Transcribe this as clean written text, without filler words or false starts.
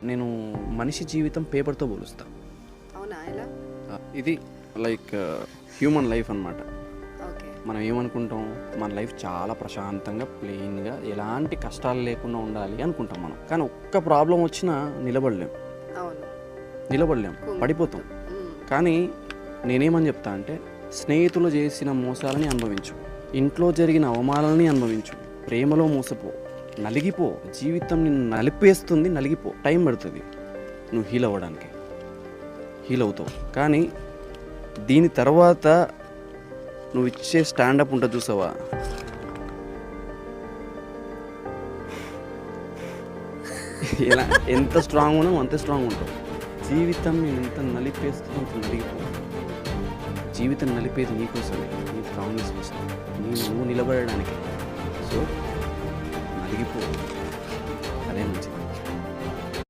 నేను మనిషి జీవితం పేపర్తో పోలుస్తా. అవునా? ఎలా? ఇది లైక్ హ్యూమన్ లైఫ్ అన్నమాట. ఓకే. మనం ఏమనుకుంటాం, మన లైఫ్ చాలా ప్రశాంతంగా ప్లెయిన్గా ఎలాంటి కష్టాలు లేకుండా ఉండాలి అనుకుంటాం మనం. కానీ ఒక్క ప్రాబ్లం వచ్చినా నిలబడలేం, అవును, పడిపోతాం. కానీ నేనేమని చెప్తా అంటే, స్నేహితులు చేసిన మోసాలని అనుభవించు, ఇంట్లో జరిగిన అవమానాలని అనుభవించు, ప్రేమలో మోసపో, నలిగిపో. జీవితం నిన్ను నలిపేస్తుంది, నలిగిపో. టైం పడుతుంది నువ్వు హీల్ అవ్వడానికి, హీల్ అవుతావు. కానీ దీని తర్వాత నువ్వు ఇచ్చే స్టాండప్ ఉంటుంది చూసావా, ఎలా ఎంత స్ట్రాంగ్ ఉన్నావు అంతే స్ట్రాంగ్ ఉంటావు. జీవితం నేను ఎంత నలిపేస్తుందో అంత నలిగిపో. జీవితం నలిపేది నీకోసమే, నీ స్ట్రాంగ్నెస్ కోసం, నువ్వు నిలబడడానికి. సో నలిగిపో.